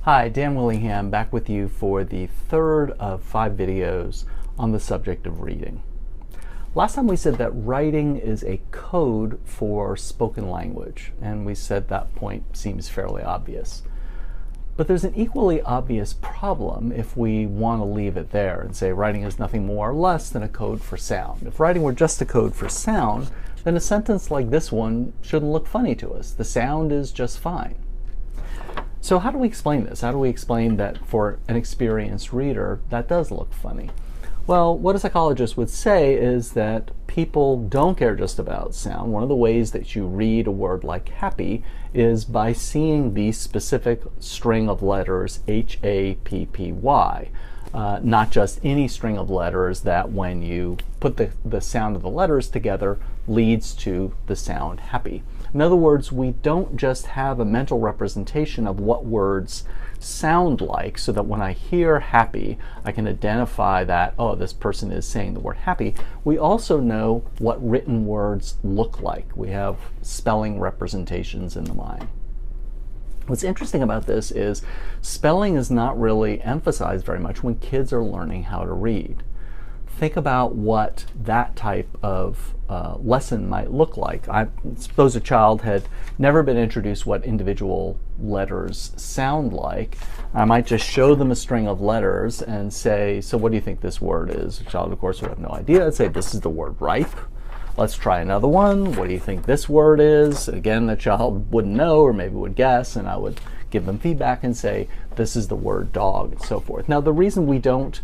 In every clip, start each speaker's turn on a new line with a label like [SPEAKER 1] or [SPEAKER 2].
[SPEAKER 1] Hi, Dan Willingham back with you for the third of 5 videos on the subject of reading. Last time we said that writing is a code for spoken language, and we said that point seems fairly obvious. But there's an equally obvious problem if we want to leave it there and say writing is nothing more or less than a code for sound. If writing were just a code for sound, then a sentence like this one shouldn't look funny to us. The sound is just fine. So how do we explain this? How do we explain that for an experienced reader that does look funny? Well, what a psychologist would say is that people don't care just about sound. One of the ways that you read a word like happy is by seeing the specific string of letters H-A-P-P-Y. Not just any string of letters that when you put the sound of the letters together leads to the sound happy. In other words, we don't just have a mental representation of what words sound like so that when I hear happy, I can identify that, oh, this person is saying the word happy. We also know what written words look like. We have spelling representations in the mind. What's interesting about this is spelling is not really emphasized very much when kids are learning how to read. Think about what that type of lesson might look like. I suppose a child had never been introduced what individual letters sound like. I might just show them a string of letters and say, so what do you think this word is? The child, of course, would have no idea. I'd say, this is the word ripe. Let's try another one. What do you think this word is? Again, the child wouldn't know or maybe would guess, and I would give them feedback and say, this is the word dog, and so forth. Now, the reason we don't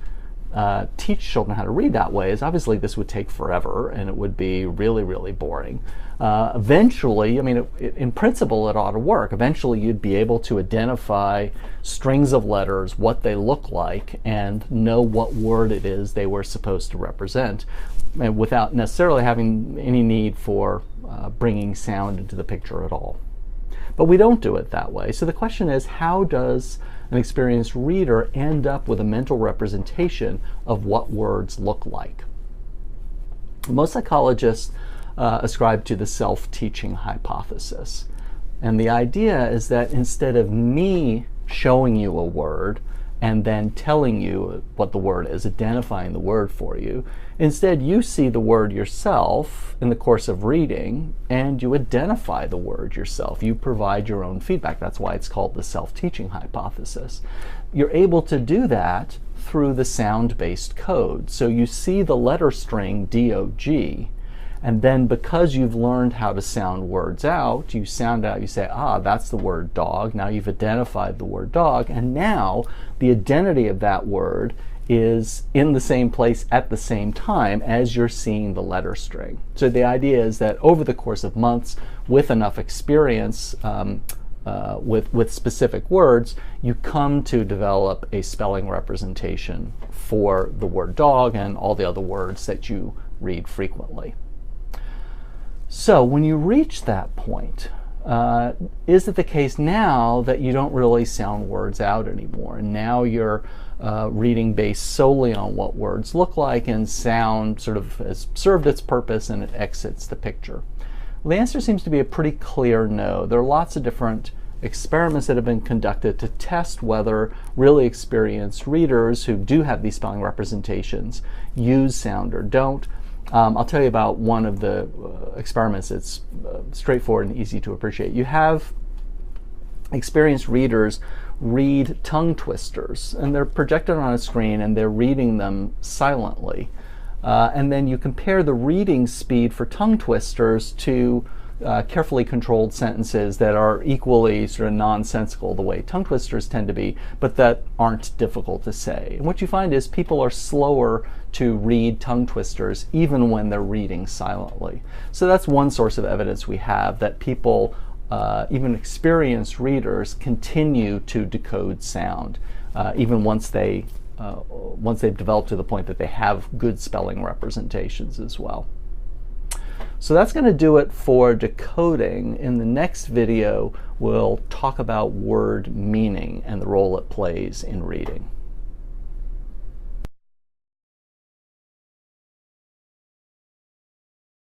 [SPEAKER 1] teach children how to read that way is obviously this would take forever and it would be really, really boring. Eventually, I mean, in principle, it ought to work. Eventually, you'd be able to identify strings of letters, what they look like, and know what word it is they were supposed to represent, and without necessarily having any need for bringing sound into the picture at all. But we don't do it that way. So the question is, how does an experienced reader end up with a mental representation of what words look like? Most psychologists ascribe to the self-teaching hypothesis. And the idea is that instead of me showing you a word and then telling you what the word is, identifying the word for you, instead you see the word yourself in the course of reading and you identify the word yourself. You provide your own feedback. That's why it's called the self-teaching hypothesis. You're able to do that through the sound-based code. So you see the letter string D-O-G, and then because you've learned how to sound words out, you sound out, you say, ah, that's the word dog. Now you've identified the word dog, and now the identity of that word is in the same place at the same time as you're seeing the letter string. So the idea is that over the course of months, with enough experience with specific words, you come to develop a spelling representation for the word dog and all the other words that you read frequently. So when you reach that point, is it the case now that you don't really sound words out anymore? And now you're reading based solely on what words look like, and sound sort of has served its purpose and it exits the picture? Well, the answer seems to be a pretty clear no. There are lots of different experiments that have been conducted to test whether really experienced readers who do have these spelling representations use sound or don't. I'll tell you about one of the experiments. It's straightforward and easy to appreciate. You have experienced readers read tongue twisters, and they're projected on a screen and they're reading them silently. And then you compare the reading speed for tongue twisters to carefully controlled sentences that are equally sort of nonsensical the way tongue twisters tend to be, but that aren't difficult to say. And what you find is people are slower to read tongue twisters even when they're reading silently. So that's one source of evidence we have that people, even experienced readers, continue to decode sound even once they've developed to the point that they have good spelling representations as well. So that's going to do it for decoding. In the next video, we'll talk about word meaning and the role it plays in reading.